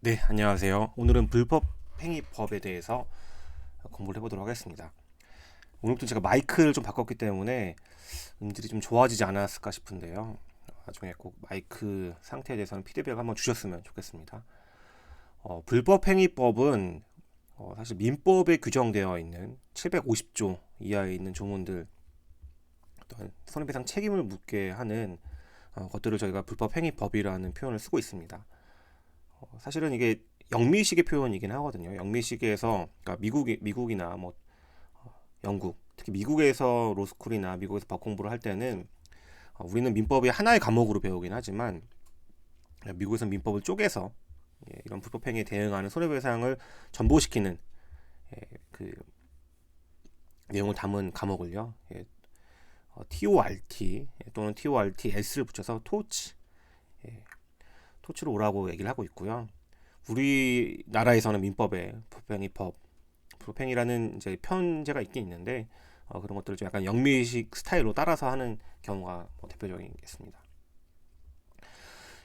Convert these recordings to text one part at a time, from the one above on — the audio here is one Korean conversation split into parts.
네, 안녕하세요. 오늘은 불법행위법에 대해서 공부를 해보도록 하겠습니다. 오늘부터 제가 마이크를 좀 바꿨기 때문에 음질이 좀 좋아지지 않았을까 싶은데요. 나중에 꼭 마이크 상태에 대해서는 피드백 한번 주셨으면 좋겠습니다. 불법행위법은 사실 민법에 규정되어 있는 750조 이하에 있는 조문들, 또한 손해배상 책임을 묻게 하는 것들을 저희가 불법행위법이라는 표현을 쓰고 있습니다. 사실은 이게 영미식의 표현이긴 하거든요. 영미식에서 그러니까 미국이나 뭐 영국, 특히 미국에서 로스쿨이나 미국에서 법 공부를 할 때는 우리는 민법이 하나의 과목으로 배우긴 하지만 미국에서는 민법을 쪼개서 이런 불법행위에 대응하는 손해배상을 전보시키는 그 내용을 담은 과목을요. TORT 또는 TORTS를 붙여서 토치, 토치로 오라고 얘기를 하고 있고요. 우리나라에서는 민법에 불법행위법, 불법행위라는 이제 편제가 있긴 있는데 그런 것들을 좀 약간 영미식 스타일로 따라서 하는 경우가 대표적이겠습니다.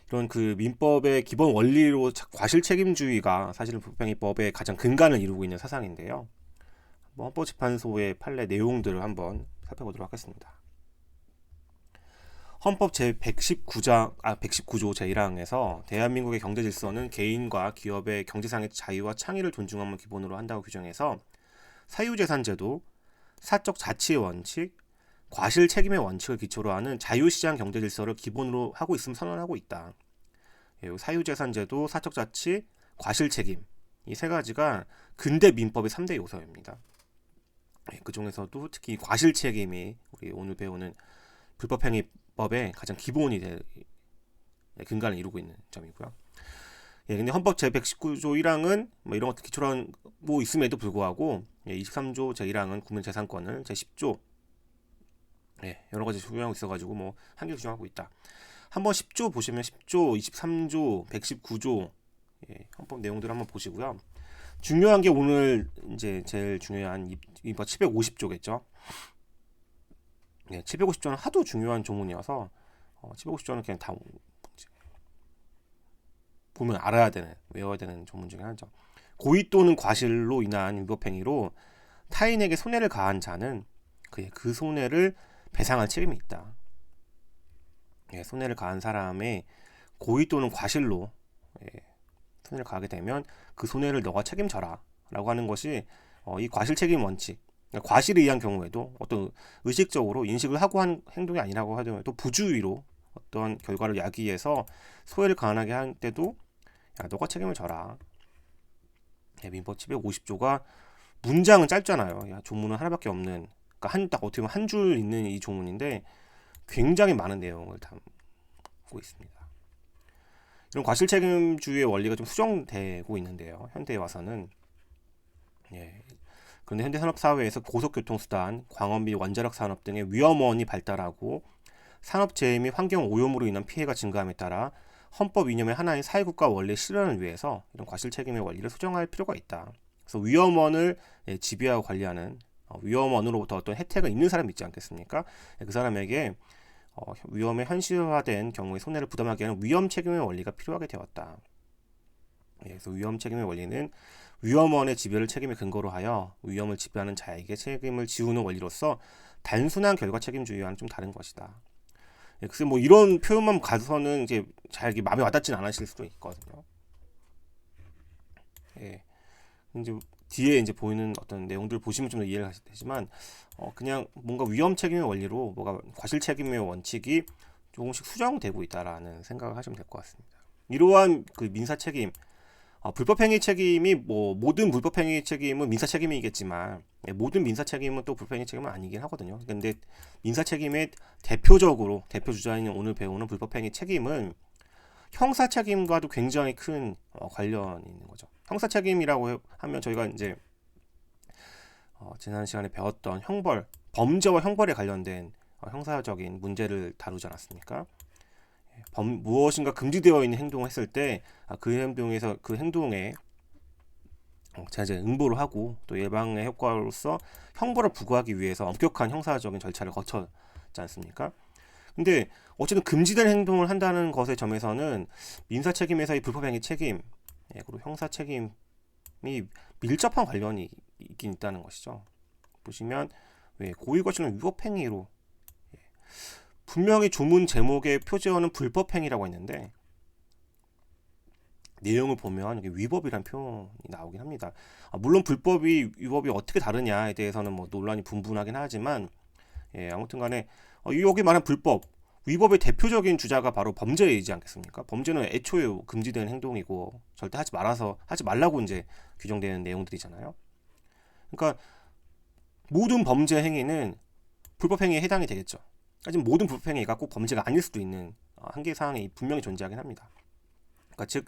이런 그 민법의 기본 원리로 과실 책임주의가 사실은 불법행위법의 가장 근간을 이루고 있는 사상인데요. 헌법재판소의 판례 내용들을 한번 살펴보도록 하겠습니다. 헌법 제119조 제1항에서 대한민국의 경제 질서는 개인과 기업의 경제상의 자유와 창의를 존중함을 기본으로 한다고 규정해서 사유재산제도, 사적 자치의 원칙, 과실 책임의 원칙을 기초로 하는 자유시장 경제 질서를 기본으로 하고 있음을 선언하고 있다. 사유재산제도, 사적 자치, 과실 책임 이 세 가지가 근대 민법의 3대 요소입니다. 그 중에서도 특히 과실 책임이 우리 오늘 배우는 불법행위법의 가장 기본이 근간을 이루고 있는 점이고요. 근데 헌법 제119조 1항은 뭐 이런 것들 기초로 하고 있음에도 불구하고 23조 제1항은 국민재산권을 제10조 여러 가지 적용하고 있어가지고 뭐 한개 규정하고 있다. 한번 10조 보시면 10조, 23조, 119조 헌법 내용들 한번 보시고요. 중요한 게 오늘 이제 제일 중요한 민법 750조겠죠. 750조는 하도 중요한 조문이어서 750조는 그냥 다 보면 알아야 되는, 외워야 되는 조문 중에 하나죠. 고의 또는 과실로 인한 위법행위로 타인에게 손해를 가한 자는 그 손해를 배상할 책임이 있다. 손해를 가한 사람의 고의 또는 과실로 손해를 가하게 되면 그 손해를 너가 책임져라 라고 하는 것이 이 과실 책임 원칙, 과실에 의한 경우에도 어떤 의식적으로 인식을 하고 한 행동이 아니라고 하더라도 부주의로 어떤 결과를 야기해서 소해를 가한하게 할 때도 야, 너가 책임을 져라. 민법 750조가 문장은 짧잖아요. 야, 조문은 하나밖에 없는, 그러니까 딱 어떻게 보면 한 줄 있는 이 조문인데 굉장히 많은 내용을 담고 있습니다. 이런 과실책임주의의 원리가 좀 수정되고 있는데요. 현대에 와서는 그런데 현대산업사회에서 고속교통수단, 광업비, 원자력 산업 등의 위험원이 발달하고 산업재해 및 환경오염으로 인한 피해가 증가함에 따라 헌법 이념의 하나인 사회국가 원리 실현을 위해서 이런 과실책임의 원리를 수정할 필요가 있다. 그래서 위험원을 지배하고 관리하는 위험원으로부터 어떤 혜택을 입는 사람이 있지 않겠습니까? 그 사람에게 위험에 현실화된 경우에 손해를 부담하게 하는 위험 책임의 원리가 필요하게 되었다. 그래서 위험 책임의 원리는 위험원의 지배를 책임에 근거로 하여 위험을 지배하는 자에게 책임을 지우는 원리로서 단순한 결과 책임주의와는 좀 다른 것이다. 글쎄 뭐 이런 표현만 가서는 이제 잘 마음에 와닿진 않으실 수도 있거든요. 이제 뒤에 이제 보이는 어떤 내용들 보시면 좀 더 이해가 되지만 그냥 뭔가 위험 책임의 원리로 뭐가 과실 책임의 원칙이 조금씩 수정되고 있다라는 생각을 하시면 될 것 같습니다. 이러한 그 민사 책임, 불법행위 책임이 뭐 모든 불법행위 책임은 민사 책임이겠지만 모든 민사 책임은 또 불법행위 책임은 아니긴 하거든요. 근데 민사 책임의 대표적으로 대표 주자인 오늘 배우는 불법행위 책임은 형사 책임과도 굉장히 큰 관련이 있는 거죠. 형사 책임이라고 하면 저희가 이제 지난 시간에 배웠던 형벌, 범죄와 형벌에 관련된 형사적인 문제를 다루지 않았습니까? 무엇인가 금지되어 있는 행동을 했을 때 그 행동에서 그 행동에 제재 응보를 하고 또 예방의 효과로서 형벌을 부과하기 위해서 엄격한 형사적인 절차를 거쳤지 않습니까? 근데 어쨌든 금지된 행동을 한다는 것의 점에서는 민사 책임에서의 불법행위 책임 예, 그리고 형사 책임이 밀접한 관련이 있긴 있다는 것이죠. 보시면 고의거실은 위법행위로 분명히 조문 제목의 표제어는 불법행위라고 했는데 내용을 보면 이게 위법이란 표현이 나오긴 합니다. 물론 불법이 위법이 어떻게 다르냐에 대해서는 뭐 논란이 분분하긴 하지만 아무튼간에 여기 말한 불법 위법의 대표적인 주자가 바로 범죄이지 않겠습니까? 범죄는 애초에 금지된 행동이고 절대 하지 말라고 이제 규정되는 내용들이잖아요. 그러니까 모든 범죄 행위는 불법 행위에 해당이 되겠죠. 하지만 모든 불법 행위가 꼭 범죄가 아닐 수도 있는 한계 사항이 분명히 존재하긴 합니다. 그러니까 즉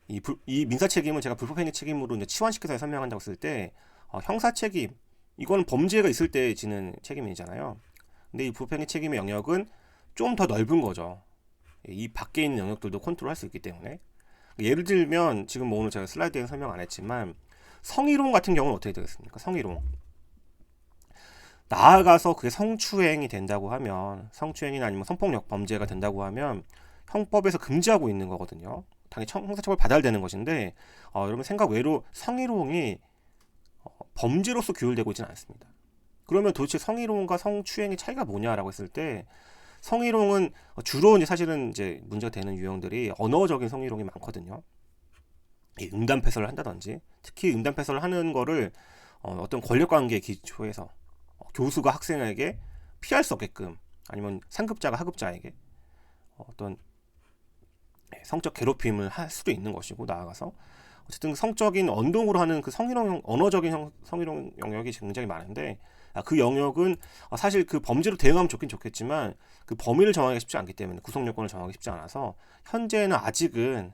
이 민사 책임을 제가 불법 행위 책임으로 이제 치환시켜서 설명한다고 했을 때 형사 책임 이거는 범죄가 있을 때 지는 책임이잖아요. 근데 이 불법 행위 책임의 영역은 좀 더 넓은 거죠. 이 밖에 있는 영역들도 컨트롤할 수 있기 때문에 예를 들면 지금 뭐 오늘 제가 슬라이드에서 설명 안 했지만 성희롱 같은 경우는 어떻게 되겠습니까? 성희롱 나아가서 그게 성추행이 된다고 하면 성추행이나 아니면 성폭력 범죄가 된다고 하면 형법에서 금지하고 있는 거거든요. 당연히 형사처벌 받아야 되는 것인데 여러분 생각 외로 성희롱이 범죄로서 규율되고 있지는 않습니다. 그러면 도대체 성희롱과 성추행의 차이가 뭐냐라고 했을 때 성희롱은 주로 이제 사실은 이제 문제가 되는 유형들이 언어적인 성희롱이 많거든요. 음담패설을 한다든지 특히 음담패설을 하는 거를 어떤 권력관계에 기초해서 교수가 학생에게 피할 수 없게끔 아니면 상급자가 하급자에게 어떤 성적 괴롭힘을 할 수도 있는 것이고 나아가서 어쨌든 성적인 언동으로 하는 그 성희롱 언어적인 성희롱 영역이 굉장히 많은데 그 영역은 사실 그 범죄로 대응하면 좋긴 좋겠지만 그 범위를 정하기가 쉽지 않기 때문에 구성 요건을 정하기 쉽지 않아서 현재는 아직은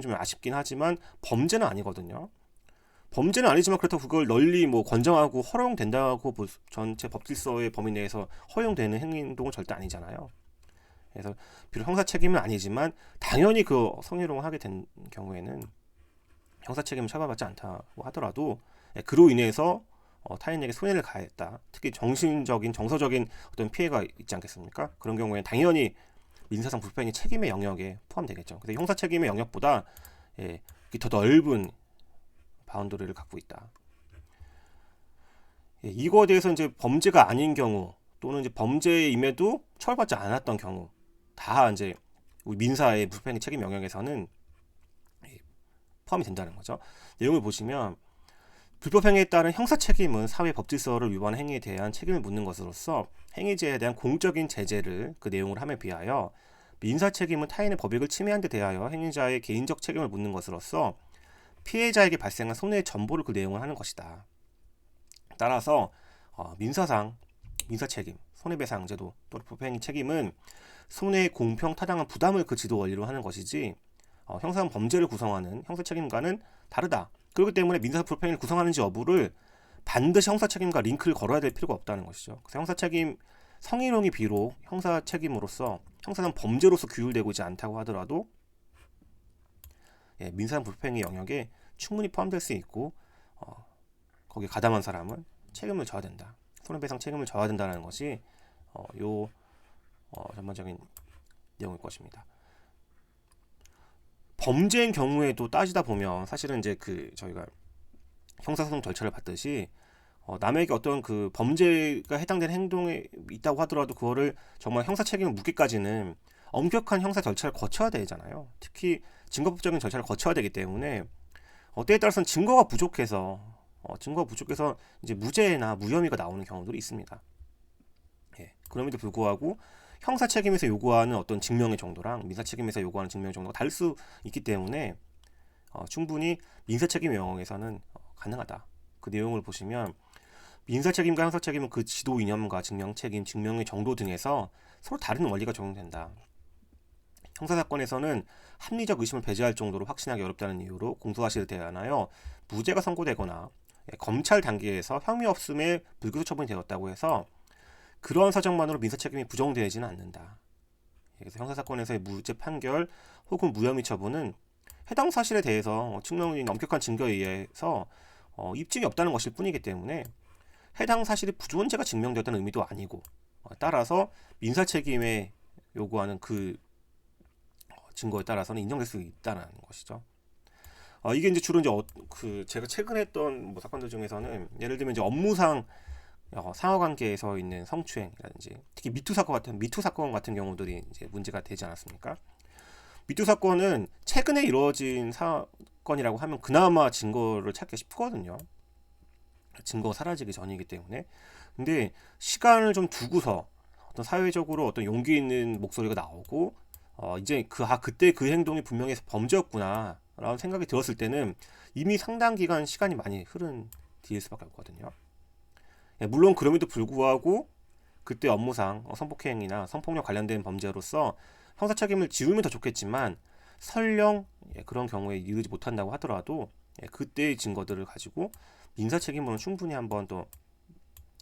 좀 아쉽긴 하지만 범죄는 아니거든요. 범죄는 아니지만 그렇다고 그걸 널리 뭐 권장하고 허용된다고 전체 법질서의 범위 내에서 허용되는 행동은 절대 아니잖아요. 그래서 비록 형사 책임은 아니지만 당연히 그 성희롱을 하게 된 경우에는 형사 책임을 처벌받지 않다고 하더라도 그로 인해서 타인에게 손해를 가했다. 특히 정신적인 정서적인 어떤 피해가 있지 않겠습니까? 그런 경우에 당연히 민사상 불법행위 책임의 영역에 포함되겠죠. 그래서 형사 책임의 영역보다 더 넓은 바운더리를 갖고 있다. 이거에 대해서 이제 범죄가 아닌 경우 또는 이제 범죄임에도 처벌받지 않았던 경우 다 이제 우리 민사의 불법행위 책임 영역에서는 포함이 된다는 거죠. 내용을 보시면 불법행위에 따른 형사 책임은 사회 법질서를 위반한 행위에 대한 책임을 묻는 것으로서 행위자에 대한 공적인 제재를 그 내용으로 함에 비하여 민사 책임은 타인의 법익을 침해한 데 대하여 행위자의 개인적 책임을 묻는 것으로서 피해자에게 발생한 손해의 전보를 그 내용을 하는 것이다. 따라서 민사상 민사 책임, 손해배상 제도 또는 불법행위 책임은 손해의 공평 타당한 부담을 그 지도 원리로 하는 것이지 형사 범죄를 구성하는 형사 책임과는 다르다. 그렇기 때문에 민사 불법행위를 구성하는지 여부를 반드시 형사 책임과 링크를 걸어야 될 필요가 없다는 것이죠. 그래서 형사 책임 성희롱이 비록 형사 책임으로서 형사상 범죄로서 규율되고 있지 않다고 하더라도 민사상 불법행위 영역에 충분히 포함될 수 있고 거기에 가담한 사람은 책임을 져야 된다. 손해배상 책임을 져야 된다는 것이 전반적인 내용일 것입니다. 범죄인 경우에도 따지다 보면 사실은 이제 저희가 형사소송 절차를 받듯이 남에게 어떤 그 범죄가 해당되는 행동에 있다고 하더라도 그거를 정말 형사 책임을 묻기까지는 엄격한 형사 절차를 거쳐야 되잖아요. 특히 증거법적인 절차를 거쳐야 되기 때문에 때에 따라서는 증거가 부족해서 이제 무죄나 무혐의가 나오는 경우들이 있습니다. 그럼에도 불구하고 형사 책임에서 요구하는 어떤 증명의 정도랑 민사 책임에서 요구하는 증명의 정도가 다를 수 있기 때문에 충분히 민사 책임 영역에서는 가능하다. 그 내용을 보시면 민사 책임과 형사 책임은 그 지도 이념과 증명 책임, 증명의 정도 등에서 서로 다른 원리가 적용된다. 형사 사건에서는 합리적 의심을 배제할 정도로 확신하기 어렵다는 이유로 공소사실에 대하여 무죄가 선고되거나 검찰 단계에서 혐의 없음에 불기소 처분이 되었다고 해서 그러한 사정만으로 민사 책임이 부정되지는 않는다. 그래서 형사 사건에서의 무죄 판결 혹은 무혐의 처분은 해당 사실에 대해서 증명이 엄격한 증거에 의해서 입증이 없다는 것일 뿐이기 때문에 해당 사실이 부존재가 증명되었다는 의미도 아니고 따라서 민사 책임에 요구하는 그 증거에 따라서는 인정될 수 있다는 것이죠. 이게 이제 주로 이제 그 제가 최근에 했던 뭐 사건들 중에서는 예를 들면 이제 업무상 상하관계에서 있는 성추행이라든지 특히 미투 사건 같은 경우들이 이제 문제가 되지 않았습니까? 미투 사건은 최근에 이루어진 사건이라고 하면 그나마 증거를 찾기 쉽거든요. 증거가 사라지기 전이기 때문에. 근데 시간을 좀 두고서 어떤 사회적으로 어떤 용기 있는 목소리가 나오고 이제 그때 그 행동이 분명히 범죄였구나 라는 생각이 들었을 때는 이미 상당 기간 시간이 많이 흐른 뒤일 수밖에 없거든요. 물론 그럼에도 불구하고 그때 업무상 성폭행이나 성폭력 관련된 범죄로서 형사 책임을 지우면 더 좋겠지만 설령 그런 경우에 이르지 못한다고 하더라도 그때의 증거들을 가지고 민사 책임으로는 충분히 한번 또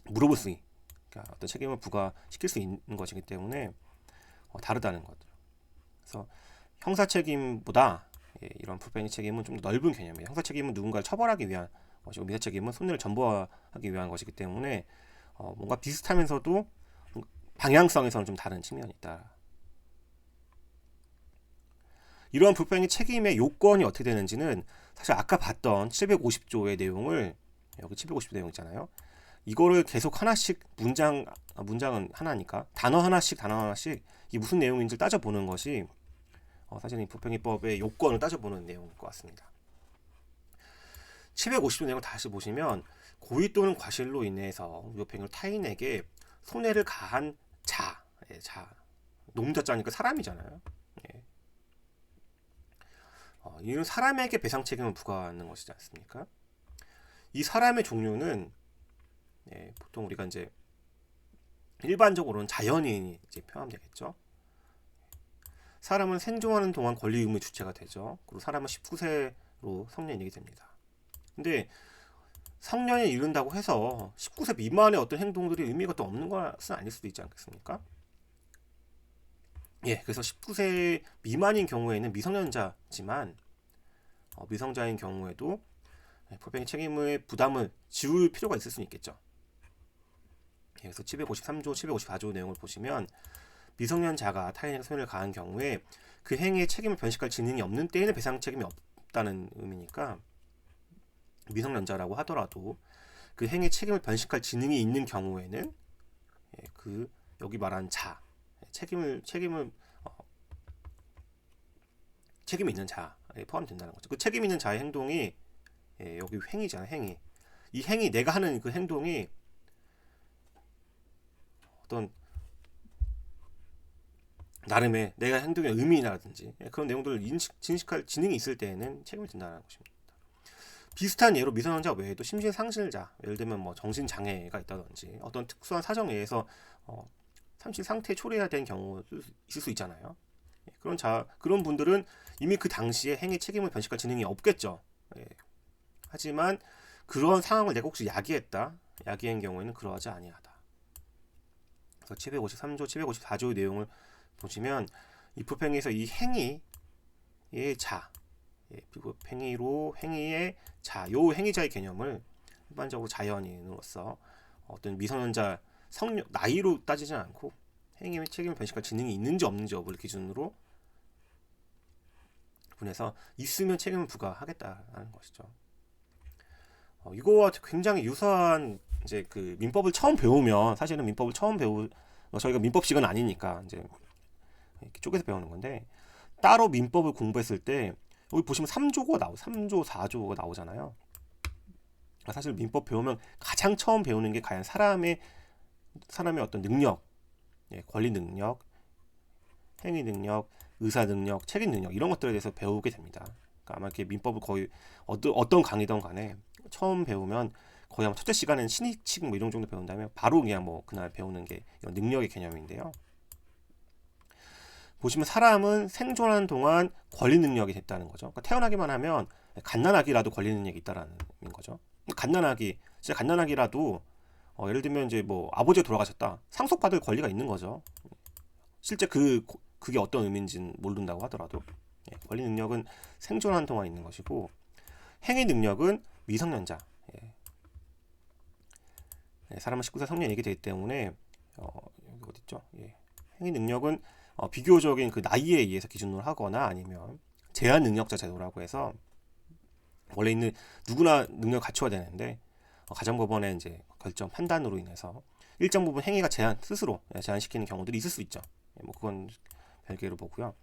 물어볼 수 있는, 그러니까 어떤 책임을 부과시킬 수 있는 것이기 때문에 다르다는 거죠. 그래서 형사 책임보다 이런 불법행위 책임은 좀 더 넓은 개념이에요. 형사 책임은 누군가를 처벌하기 위한 것이고 민사 책임은 손해를 전부하기 위한 것이기 때문에 뭔가 비슷하면서도 방향성에서는 좀 다른 측면이 있다. 이러한 불법행위 책임의 요건이 어떻게 되는지는 사실 아까 봤던 750조의 내용을 여기 750조 내용 있잖아요. 이거를 계속 하나씩 문장은 하나니까 단어 하나씩 이게 무슨 내용인지 따져보는 것이 사실은 이 불법행위법의 요건을 따져보는 내용일 것 같습니다. 750조 내용을 다시 보시면 고의 또는 과실로 인해서 위법행위로 타인에게 손해를 가한 자, 노문자자니까 사람이잖아요. 이는 사람에게 배상 책임을 부과하는 것이지 않습니까? 이 사람의 종류는 보통 우리가 이제 일반적으로는 자연인이 이제 포함되겠죠. 사람은 생존하는 동안 권리 의무의 주체가 되죠. 그리고 사람은 19세로 성년이 됩니다. 근데 성년에 이른다고 해서 19세 미만의 어떤 행동들이 의미가 또 없는 것은 아닐 수도 있지 않겠습니까? 그래서 19세 미만인 경우에는 미성년자지만 미성자인 경우에도 불법행위 책임의 부담을 지울 필요가 있을 수는 있겠죠. 그래서 753조, 754조 내용을 보시면 미성년자가 타인에게 손해를 가한 경우에 그 행위의 책임을 변식할 지능이 없는 때에는 배상 책임이 없다는 의미니까 미성년자라고 하더라도 그 행위의 책임을 변식할 지능이 있는 경우에는 여기 말한 책임이 있는 자에 포함된다는 거죠. 그 책임 있는 자의 행동이 여기 행위잖아요. 이 행위 내가 하는 그 행동이 어떤 나름의 내가 행동의 의미라든지 그런 내용들을 진식할 지능이 있을 때에는 책임이 진다는 것입니다. 비슷한 예로 미성년자 외에도 심신상실자, 예를 들면 뭐 정신장애가 있다든지 어떤 특수한 사정에 의해서 잠시 상태에 초래해야 되는 경우도 있을 수 있잖아요. 그런 분들은 이미 그 당시에 행위 책임을 변식할 지능이 없겠죠. 하지만 그런 상황을 내가 혹시 야기한 경우에는 그러하지 아니하다. 그래서 753조, 754조의 내용을 보시면 이 불법행위에서 이 행위의 행위의 요 행위자의 개념을 일반적으로 자연인으로서 어떤 미성년자 나이로 따지지 않고 행위의 책임을 변식할 지능이 있는지 없는지 여부를 기준으로 분해서 있으면 책임을 부과하겠다는 것이죠. 이거와 굉장히 유사한 이제 그 민법을 처음 배우면 사실은 민법을 처음 저희가 민법식은 아니니까 이제 이렇게 쪼개서 배우는 건데 따로 민법을 공부했을 때 여기 보시면 3조, 4조가 나오잖아요. 사실 민법 배우면 가장 처음 배우는 게 과연 사람의 어떤 능력, 권리 능력, 행위 능력, 의사 능력, 책임 능력 이런 것들에 대해서 배우게 됩니다. 그러니까 아마 이렇게 민법을 거의 어떤 강의든 간에 처음 배우면 거의 아마 첫째 시간에는 신의칙 뭐 이런 정도 배운다면 바로 그냥 뭐 그날 배우는 게 이런 능력의 개념인데요. 보시면 사람은 생존하는 동안 권리 능력이 됐다는 거죠. 그러니까 태어나기만 하면 갓난아기라도 권리 능력이 있다라는 거죠. 진짜 갓난아기라도 예를 들면 이제 뭐 아버지가 돌아가셨다. 상속받을 권리가 있는 거죠. 실제 그게 어떤 의미인지는 모른다고 하더라도 권리 능력은 생존하는 동안 있는 것이고 행위 능력은 미성년자. 사람은 19세 성년이기 되기 때문에 여기 어딨죠? 행위 능력은 비교적인 그 나이에 의해서 기준으로 하거나 아니면 제한 능력자 제도라고 해서 원래 있는 누구나 능력을 갖춰야 되는데 가정법원의 이제 결정 판단으로 인해서 일정 부분 행위가 스스로 제한시키는 경우들이 있을 수 있죠. 뭐 그건 별개로 보고요.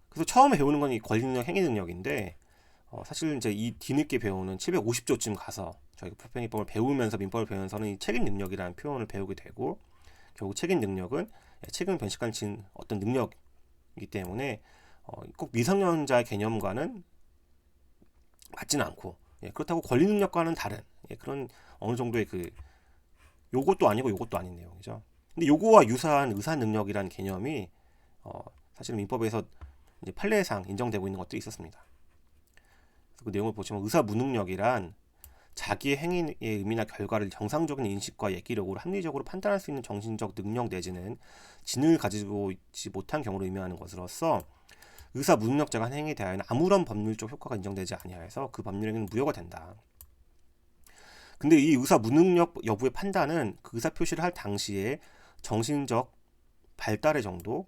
그래서 처음에 배우는 건 이 권리능력, 행위능력인데 사실 이제 이 뒤늦게 배우는 750조쯤 가서 저희가 불법행위법을 배우면서 민법을 배우면서는 이 책임능력이라는 표현을 배우게 되고 결국 책임능력은 책임을 변칙하는 어떤 능력이기 때문에 꼭 미성년자의 개념과는 맞지는 않고 그렇다고 권리능력과는 다른 그런 어느 정도의 요것도 아니고 요것도 아닌 내용이죠. 근데 요거와 유사한 의사능력이라는 개념이 사실은 민법에서 이제 판례상 인정되고 있는 것들이 있었습니다. 그 내용을 보시면 의사무능력이란 자기의 행위의 의미나 결과를 정상적인 인식과 얘기력으로 합리적으로 판단할 수 있는 정신적 능력 내지는 지능을 가지고 있지 못한 경우를 의미하는 것으로서 의사무능력자가 한 행위에 대하여는 아무런 법률적 효과가 인정되지 아니하여서 그 법률행위는 무효가 된다. 근데 이 의사무능력 여부의 판단은 그 의사표시를 할 당시에 정신적 발달의 정도,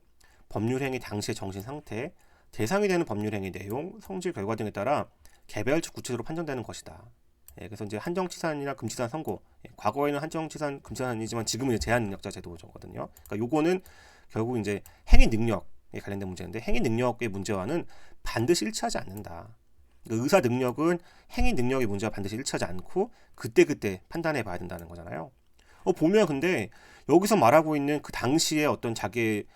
법률행위 당시의 정신 상태, 대상이 되는 법률행위 내용, 성질 결과 등에 따라 개별적 구체적으로 판정되는 것이다. 그래서 이제 한정치산이나 금치산 선고, 과거에는 한정치산, 금치산이지만 지금은 이제 제한능력자 제도거든요. 그러니까 요거는 결국 이제 행위 능력에 관련된 문제인데 행위 능력의 문제와는 반드시 일치하지 않는다. 그러니까 의사 능력은 행위 능력의 문제와 반드시 일치하지 않고 그때그때 판단해 봐야 된다는 거잖아요. 보면 근데 여기서 말하고 있는 그 당시에 어떤 자기의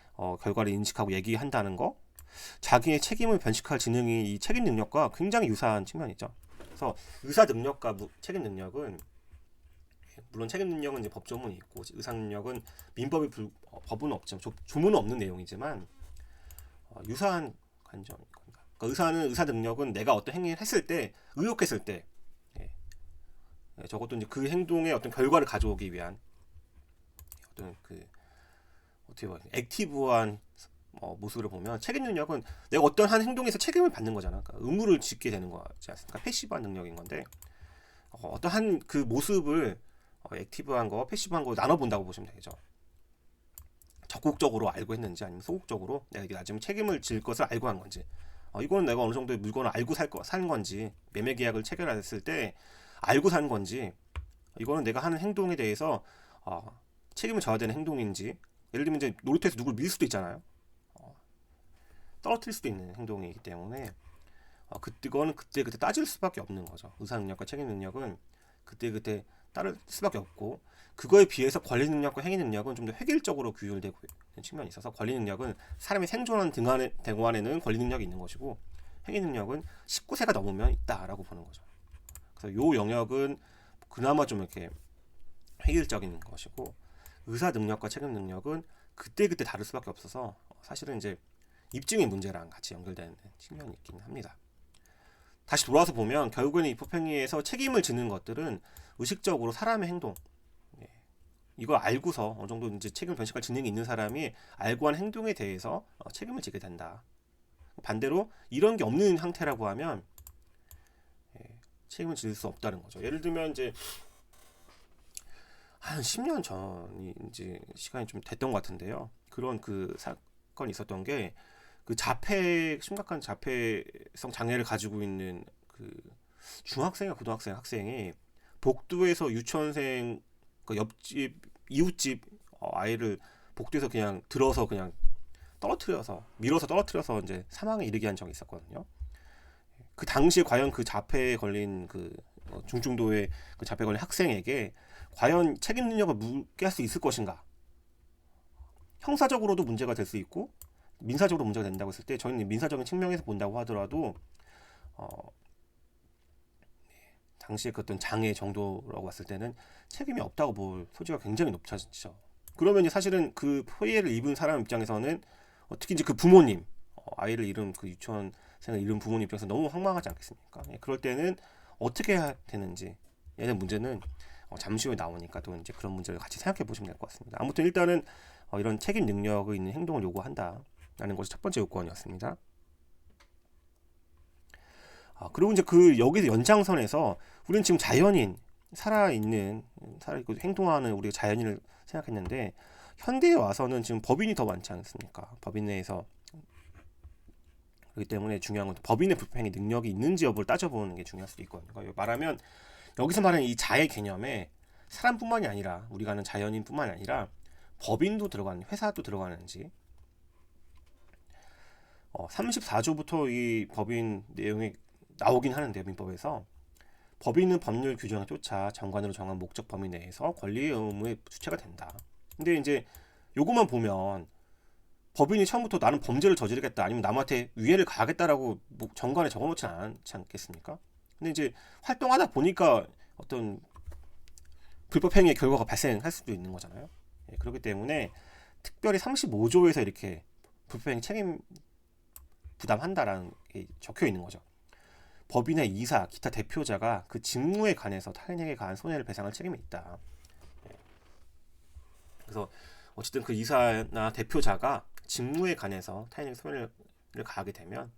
결과를 인식하고 얘기한다는 거, 자기의 책임을 변식할 지능이 이 책임 능력과 굉장히 유사한 측면이죠. 그래서 의사 능력과 책임 능력은 물론 책임 능력은 이제 법조문이 있고 의사 능력은 민법이 법은 없지만 조문은 없는 내용이지만 유사한 관점인 겁니다. 그러니까 의사 능력은 내가 어떤 행위를 했을 때 의혹했을 때 저것도 이제 그 행동의 어떤 결과를 가져오기 위한 어떤 어떻게 보면 액티브한 모습을 보면 책임 능력은 내가 어떤 한 행동에서 책임을 받는 거잖아. 그러니까 의무를 짓게 되는 거지 않습니까? 패시브한 능력인 건데 어떤 한 그 모습을 액티브한 거, 패시브한 거 나눠 본다고 보시면 되죠. 적극적으로 알고 했는지 아니면 소극적으로 내가 이게 나중에 책임을 질 것을 알고 한 건지 이거는 내가 어느 정도의 물건을 알고 산 건지 매매 계약을 체결했을 때 알고 산 건지 이거는 내가 하는 행동에 대해서 책임을 져야 되는 행동인지 예를 들면 이제 놀이터에서 누굴 밀 수도 있잖아요. 떨어뜨릴 수도 있는 행동이기 때문에 그거는 그때 따질 수밖에 없는 거죠. 의사 능력과 책임 능력은 그때 따를 수밖에 없고 그거에 비해서 권리 능력과 행위 능력은 좀 더 획일적으로 규율되고 있는 측면이 있어서 권리 능력은 사람이 생존하는 동안에는 권리 능력이 있는 것이고 행위 능력은 19세가 넘으면 있다라고 보는 거죠. 그래서 요 영역은 그나마 좀 이렇게 획일적인 것이고 의사 능력과 책임 능력은 그때 다를 수밖에 없어서 사실은 이제 입증의 문제랑 같이 연결되는 측면이 있긴 합니다. 다시 돌아와서 보면 결국에는 이 법행위에서 책임을 지는 것들은 의식적으로 사람의 행동 이걸 알고서 어느 정도 이제 책임을 변식할 지능이 있는 사람이 알고 한 행동에 대해서 책임을 지게 된다. 반대로 이런 게 없는 상태라고 하면 책임을 질 수 없다는 거죠. 예를 들면 이제 한 10년 전이 이제 시간이 좀 됐던 것 같은데요. 그런 사건이 있었던 게 심각한 자폐성 장애를 가지고 있는 중학생이나 고등학생 학생이 복도에서 유치원생 옆집 이웃집 아이를 복도에서 그냥 들어서 그냥 밀어서 떨어뜨려서 이제 사망에 이르게 한 적이 있었거든요. 그 당시에 과연 그 자폐에 걸린 중증도의 자폐에 걸린 학생에게 과연 책임 능력을 묻게 할 수 있을 것인가? 형사적으로도 문제가 될 수 있고 민사적으로 문제가 된다고 했을 때 저희는 민사적인 측면에서 본다고 하더라도 당시에 그 어떤 장애 정도라고 봤을 때는 책임이 없다고 볼 소지가 굉장히 높아지죠. 그러면 사실은 그 피해를 입은 사람 입장에서는 특히 이제 그 부모님 아이를 잃은 유치원생을 잃은 부모님 입장에서 너무 황망하지 않겠습니까? 그럴 때는 어떻게 해야 되는지 얘는 문제는 잠시 후에 나오니까 또 이제 그런 문제를 같이 생각해 보시면 될 것 같습니다. 아무튼 일단은 이런 책임 능력이 있는 행동을 요구한다라는 것이 첫 번째 요건이었습니다. 그리고 이제 여기서 연장선에서 우리는 지금 살아있고 행동하는 우리가 자연인을 생각했는데 현대에 와서는 지금 법인이 더 많지 않습니까? 법인 내에서 그렇기 때문에 중요한 건 법인의 불법행위 능력이 있는지 여부를 따져보는 게 중요할 수도 있거든요. 그러니까 말하면 여기서 말하는 이 자의 개념에 사람뿐만이 아니라 우리가 아는 자연인뿐만이 아니라 법인도 들어가는 회사도 들어가는지 34조부터 이 법인 내용이 나오긴 하는데 민법에서 법인은 법률 규정에 쫓아 정관으로 정한 목적 범위 내에서 권리 의무의 주체가 된다. 근데 이제 요것만 보면 법인이 처음부터 나는 범죄를 저지르겠다 아니면 남한테 위해를 가하겠다라고 정관에 적어놓지 않지 않겠습니까? 근데 이제 활동하다 보니까 어떤 불법행위의 결과가 발생할 수도 있는 거잖아요. 예, 그렇기 때문에 특별히 35조에서 이렇게 불법행위 책임 부담한다라는 게 적혀 있는 거죠. 법인의 이사, 기타 대표자가 그 직무에 관해서 타인에게 가한 손해를 배상할 책임이 있다. 예. 그래서 어쨌든 그 이사나 대표자가 직무에 관해서 타인에게 손해를 가하게 되면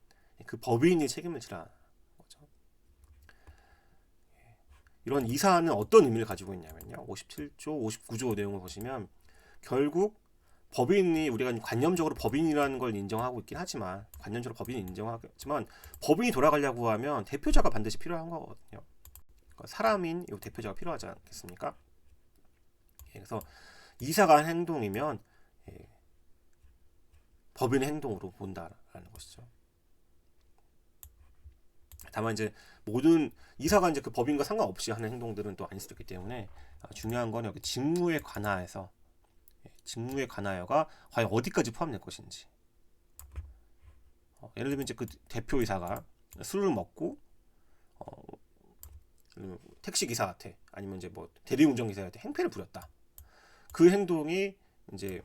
그 법인이 책임을 지라 거죠. 이런 이사는 어떤 의미를 가지고 있냐면요. 57조, 59조 내용을 보시면 결국 법인이 우리가 관념적으로 법인이라는 걸 인정하고 있긴 하지만 관념적으로 법인이 인정하지만 법인이 돌아가려고 하면 대표자가 반드시 필요한 거거든요. 그러니까 사람인 이 대표자가 필요하지 않겠습니까? 그래서 이사가 한 행동이면 법인의 행동으로 본다라는 것이죠. 다만 이제 모든 이사가 이제 그 법인과 상관없이 하는 행동들은 또 아닐 수도 있기 때문에 중요한 건 여기 직무에 관하여서 직무에 관하여가 과연 어디까지 포함될 것인지. 예를 들면 이제 그 대표이사가 술을 먹고 택시 기사한테 아니면 이제 뭐 대리운전 기사한테 행패를 부렸다. 그 행동이 이제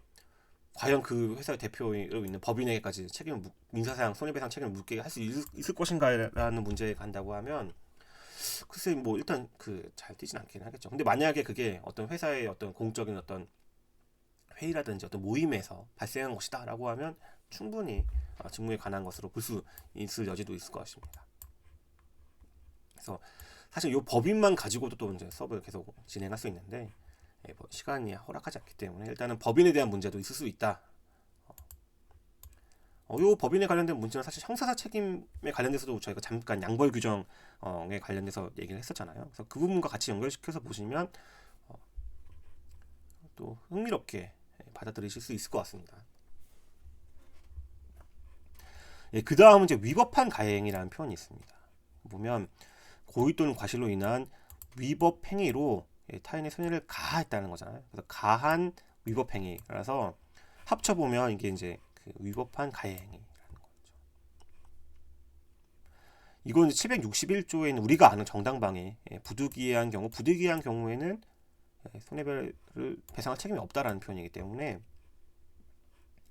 과연 그 회사의 대표로 있는 법인에게까지 책임을 민사상 손해배상 책임을 묻게 할 수 있을 것인가라는 문제에 간다고 하면 글쎄 뭐 일단 그 잘 뛰진 않긴 하겠죠. 근데 만약에 그게 어떤 회사의 어떤 공적인 어떤 회의라든지 어떤 모임에서 발생한 것이다라고 하면 충분히 직무에 관한 것으로 볼 수 있을 여지도 있을 것 같습니다. 그래서 사실 이 법인만 가지고도 또 이제 수업을 계속 진행할 수 있는데 뭐 시간이 허락하지 않기 때문에 일단은 법인에 대한 문제도 있을 수 있다. 이 법인에 관련된 문제는 사실 형사사 책임에 관련돼서도 저희가 잠깐 양벌 규정에 관련돼서 얘기를 했었잖아요. 그래서 그 부분과 같이 연결시켜서 보시면 또 흥미롭게 받아들이실 수 있을 것 같습니다. 예, 그 다음은 이제 위법한 가해행위라는 표현이 있습니다. 보면 고의 또는 과실로 인한 위법 행위로 타인의 손해를 가했다는 거잖아요. 그래서 가한 위법 행위라서 합쳐 보면 이게 이제 그 위법한 가해행위라는 거죠. 이건 761조에는 우리가 아는 정당방위 부득이한 경우에는 손해배를 배상할 책임이 없다라는 표현이기 때문에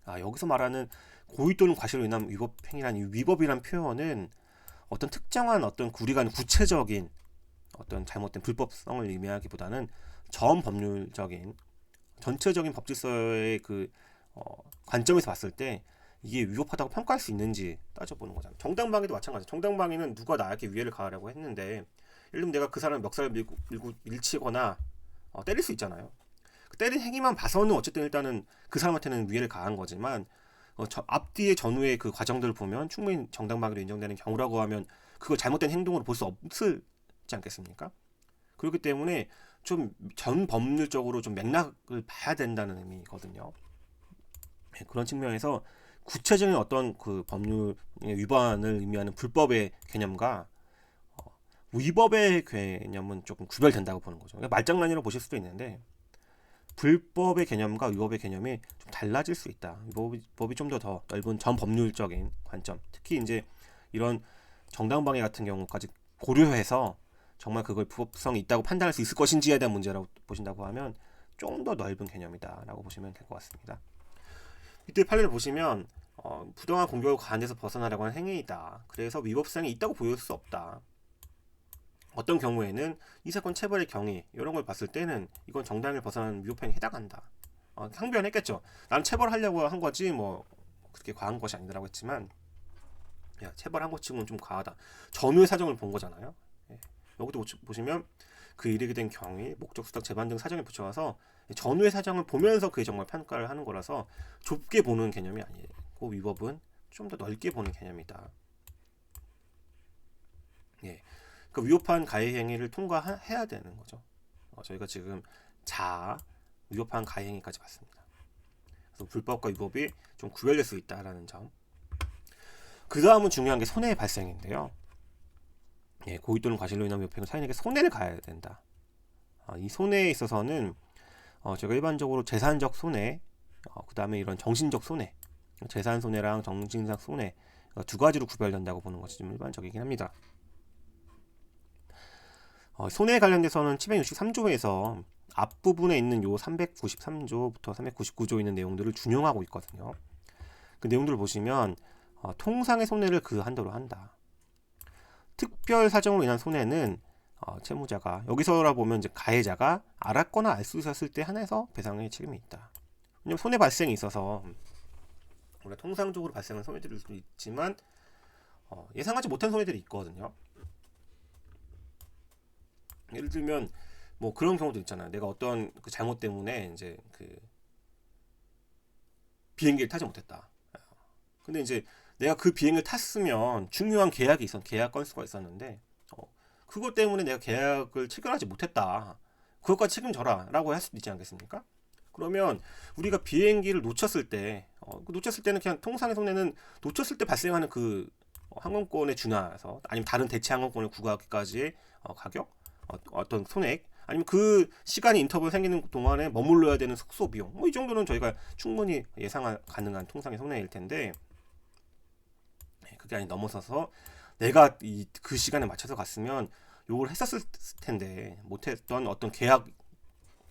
여기서 말하는 고의 또는 과실로 인한 위법 행위라는 이 위법이란 표현은 어떤 특정한 어떤 우리가 아는 구체적인 어떤 잘못된 불법성을 의미하기보다는 전 법률적인 전체적인 법질서의 그 관점에서 봤을 때 이게 위법하다고 평가할 수 있는지 따져보는 거잖아요. 정당방위도 마찬가지예요. 정당방위는 누가 나에게 위해를 가하려고 했는데 예를 들면 내가 그 사람을 멱살을 밀고 밀치거나 때릴 수 있잖아요. 그 때린 행위만 봐서는 어쨌든 일단은 그 사람한테는 위해를 가한 거지만 앞뒤의 전후의 그 과정들을 보면 충분히 정당방위로 인정되는 경우라고 하면 그걸 잘못된 행동으로 볼 수 없지 않겠습니까? 그렇기 때문에 좀 전 법률적으로 좀 맥락을 봐야 된다는 의미거든요. 그런 측면에서 구체적인 어떤 그 법률 위반을 의미하는 불법의 개념과 위법의 개념은 조금 구별된다고 보는 거죠. 말장난이라고 보실 수도 있는데 불법의 개념과 위법의 개념이 좀 달라질 수 있다. 법이 좀 더 넓은 전 법률적인 관점, 특히 이제 이런 정당방위 같은 경우까지 고려해서 정말 그걸 불법성이 있다고 판단할 수 있을 것인지에 대한 문제라고 보신다고 하면 좀 더 넓은 개념이다라고 보시면 될 것 같습니다. 이때 판례를 보시면 부당한 공격을 가한 데서 벗어나려고 하는 행위이다. 그래서 위법성이 있다고 보일 수 없다. 어떤 경우에는 이 사건 체벌의 경위 이런 걸 봤을 때는 이건 정당을 벗어나는 위법행위에 해당한다. 항변했겠죠. 나는 체벌하려고 한 거지 뭐 그렇게 과한 것이 아니라고 했지만 야, 체벌한 것 치고는 좀 과하다. 전후의 사정을 본 거잖아요. 여기도 보시면 그 일이 된 경위, 목적, 수탁, 재반 등 사정에 붙여와서 전후의 사정을 보면서 그게 정말 평가를 하는 거라서 좁게 보는 개념이 아니고 위법은 좀 더 넓게 보는 개념이다. 예, 그 위법한 가해 행위를 통과해야 되는 거죠. 저희가 지금 위법한 가해 행위까지 봤습니다. 그래서 불법과 위법이 좀 구별될 수 있다라는 점. 그 다음은 중요한 게 손해의 발생인데요. 예, 고의 또는 과실로 인한 위법행위 타인에게 손해를 가야 된다. 이 손해에 있어서는 제가 일반적으로 재산적 손해, 그 다음에 이런 정신적 손해, 재산 손해랑 정신적 손해 두 가지로 구별된다고 보는 것이 좀 일반적이긴 합니다. 손해에 관련돼서는 763조에서 앞부분에 있는 요 393조부터 399조 있는 내용들을 준용하고 있거든요. 그 내용들을 보시면 통상의 손해를 그 한도로 한다. 특별 사정으로 인한 손해는 채무자가 여기서라 보면 이제 가해자가 알았거나 알 수 있었을 때 한해서 배상의 책임이 있다. 왜냐면 손해 발생이 있어서 우리가 통상적으로 발생한 손해들일 수도 있지만 예상하지 못한 손해들이 있거든요. 예를 들면 뭐 그런 경우도 있잖아요. 내가 어떤 그 잘못 때문에 이제 그 비행기를 타지 못했다. 근데 이제 내가 그 비행을 탔으면 중요한 계약 건수가 있었는데 그것 때문에 내가 계약을 체결하지 못했다. 그것까지 책임져라라고 할 수도 있지 않겠습니까? 그러면 우리가 비행기를 놓쳤을 때는 그냥 통상의 손해는 놓쳤을 때 발생하는 그 항공권에 준해서 아니면 다른 대체 항공권을 구하기까지의 가격, 어떤 손액, 아니면 그 시간이 인터벌 생기는 동안에 머물러야 되는 숙소 비용, 이 정도는 저희가 충분히 예상 가능한 통상의 손해일 텐데 그게 아니 넘어서서 내가 그 시간에 맞춰서 갔으면 요걸 했었을 텐데 못했던 어떤 계약을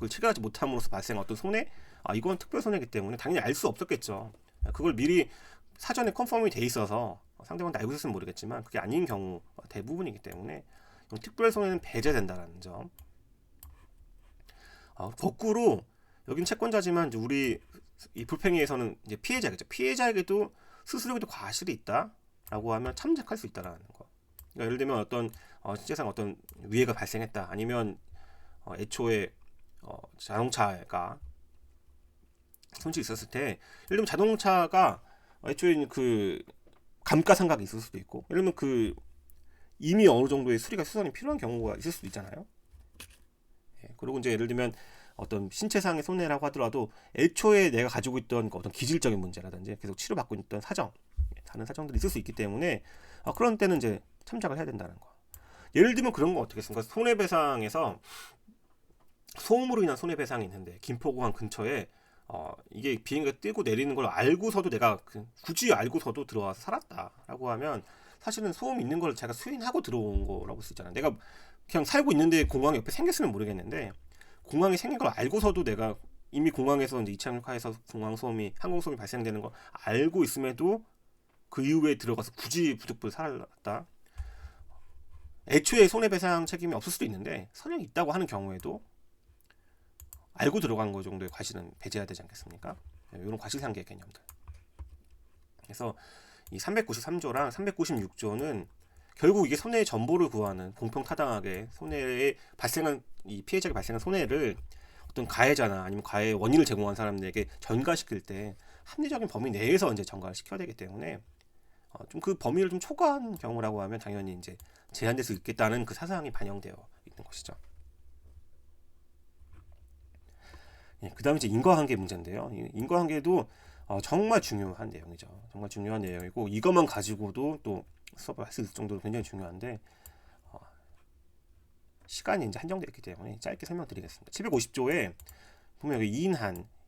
체결하지 못함으로써 발생한 어떤 손해, 이건 특별 손해이기 때문에 당연히 알 수 없었겠죠. 그걸 미리 사전에 컨펌이 돼 있어서 상대방도 알고 있었으면 모르겠지만 그게 아닌 경우 대부분이기 때문에 특별 손해는 배제된다는 점. 거꾸로 여긴 채권자지만 이제 우리 이 불행위에서는 이제 피해자겠죠. 피해자에게도 스스로에게도 과실이 있다라고 하면 참작할 수 있다라는 거. 그러니까 예를 들면 어떤 실제상 어떤 위해가 발생했다. 아니면 애초에 자동차가 손실이 있었을 때, 예를 들면 자동차가 애초에 그 감가상각이 있을 수도 있고, 예를 들면 그 이미 어느 정도의 수리가 수선이 필요한 경우가 있을 수도 있잖아요. 그리고 이제 예를 들면 어떤 신체상의 손해라고 하더라도 애초에 내가 가지고 있던 어떤 기질적인 문제라든지 계속 치료받고 있던 사정, 다른 사정들이 있을 수 있기 때문에 그런 때는 이제 참작을 해야 된다는 거. 예를 들면 그런 거 어떻겠습니까? 손해배상에서 소음으로 인한 손해배상이 있는데 김포공항 근처에 이게 비행기가 뜨고 내리는 걸 알고서도 내가 굳이 알고서도 들어와서 살았다라고 하면 사실은 소음 있는 걸 제가 수인하고 들어온 거라고 수 있잖아요. 내가 그냥 살고 있는데 공항이 옆에 생겼으면 모르겠는데 공항이 생긴 걸 알고서도 내가 이미 공항에서 이제 이착륙하에서 공항 소음이 항공 소음이 발생되는 거 알고 있음에도 그 이후에 들어가서 굳이 부득불 살았다. 애초에 손해배상 책임이 없을 수도 있는데 설령 있다고 하는 경우에도 알고 들어간 거 정도의 과실은 배제해야 되지 않겠습니까? 이런 과실상계 개념들. 그래서 이 393조랑 396조는 결국 이게 손해의 전보를 구하는 공평타당하게 손해에 발생한 이 피해자가 발생한 손해를 어떤 가해자나 아니면 가해 원인을 제공한 사람들에게 전가시킬 때 합리적인 범위 내에서 이제 전가를 시켜야 되기 때문에 좀 그 범위를 좀 초과한 경우라고 하면 당연히 이제 제한될 수 있겠다는 그 사상이 반영되어 있는 것이죠. 그 다음에 이제 인과관계 문제인데요. 인과관계도 정말 중요한 내용이죠. 정말 중요한 내용이고 이것만 가지고도 또 수업을 할 수 있을 정도로 굉장히 중요한데 시간이 이제 한정되어 있기 때문에 짧게 설명드리겠습니다. 750조에 보면 여기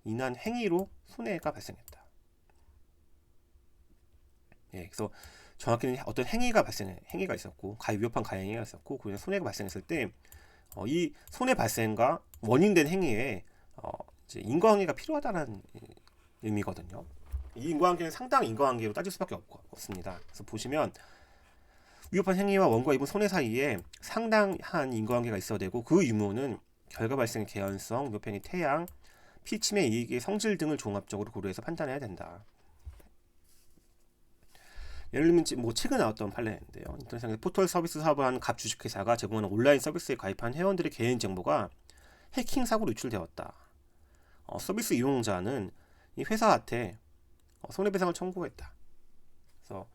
인한 행위로 손해가 발생했다. 그래서 정확히는 어떤 행위가 있었고 위법한 가해 행위가 있었고 그냥 손해가 발생했을 때 이 손해 발생과 원인된 행위에 이제 인과관계가 필요하다는 의미거든요. 이 인과관계는 상당 인과관계로 따질 수밖에 없습니다. 그래서 보시면 위법한 행위와 원과 입은 손해 사이에 상당한 인과관계가 있어야 되고 그 유무는 결과 발생의 개연성, 위법행위 태양, 피침해 이익의 성질 등을 종합적으로 고려해서 판단해야 된다. 예를 들면 뭐 최근에 나왔던 판례인데요. 인터넷상에서 포털 서비스 사업을 하는 갑 주식회사가 제공하는 온라인 서비스에 가입한 회원들의 개인 정보가 해킹 사고로 유출되었다. 서비스 이용자는 이 회사한테 손해배상을 청구했다. 그래서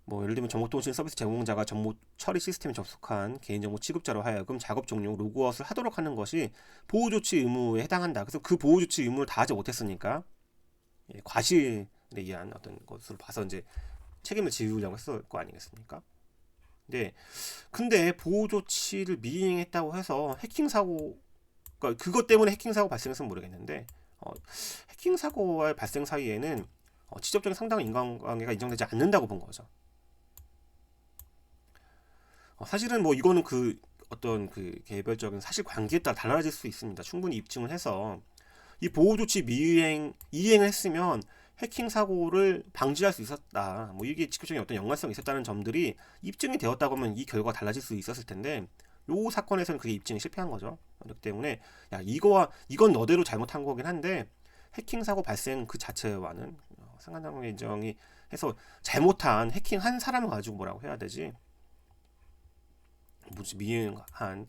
뭐 예를 들면 정보통신 서비스 제공자가 정보 처리 시스템에 접속한 개인정보 취급자로 하여금 작업 종료 로그아웃을 하도록 하는 것이 보호조치 의무에 해당한다. 그래서 그 보호조치 의무를 다하지 못했으니까 과실에 의한 어떤 것으로 봐서 이제 책임을 지우려고 했을 거 아니겠습니까? 근데 보호조치를 미행했다고 해서 해킹 사고, 그러니까 그것 때문에 해킹 사고 발생했으면 모르겠는데 해킹 사고와 발생 사이에는 직접적인 상당한 인간관계가 인정되지 않는다고 본 거죠. 사실은 뭐 이거는 그 어떤 그 개별적인 사실 관계에 따라 달라질 수 있습니다. 충분히 입증을 해서 이 보호조치 이행을 했으면 해킹 사고를 방지할 수 있었다. 뭐 이게 직접적인 어떤 연관성이 있었다는 점들이 입증이 되었다고 하면 이 결과가 달라질 수 있었을 텐데 요 사건에서는 그게 입증이 실패한 거죠. 그렇기 때문에 야 이건 너대로 잘못한 거긴 한데 해킹 사고 발생 그 자체와는 상관관계 인정이 해서 잘못한 해킹한 사람을 가지고 뭐라고 해야 되지? 무지 미행한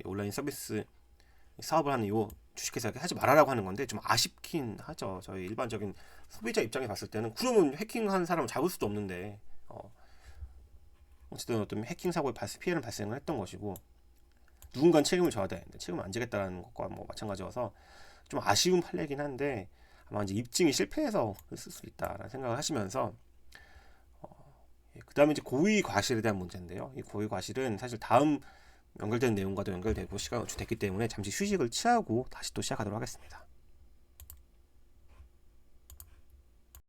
온라인 서비스 사업을 하는 요 주식회사에 하지 말아라고 하는 건데 좀 아쉽긴 하죠. 저희 일반적인 소비자 입장에 봤을 때는 그러면 해킹한 사람을 잡을 수도 없는데 어쨌든 어떤 해킹 사고의 피해는 발생을 했던 것이고 누군가는 책임을 져야 되는데 책임을 안 지겠다는 것과 뭐 마찬가지여서 좀 아쉬운 판례긴 한데 아마 이제 입증이 실패해서 쓸 수 있다라는 생각을 하시면서 그 다음에 이제 고의 과실에 대한 문제인데요. 이 고의 과실은 사실 다음 연결된 내용과도 연결되고 시간이 됐기 때문에 잠시 휴식을 취하고 다시 또 시작하도록 하겠습니다.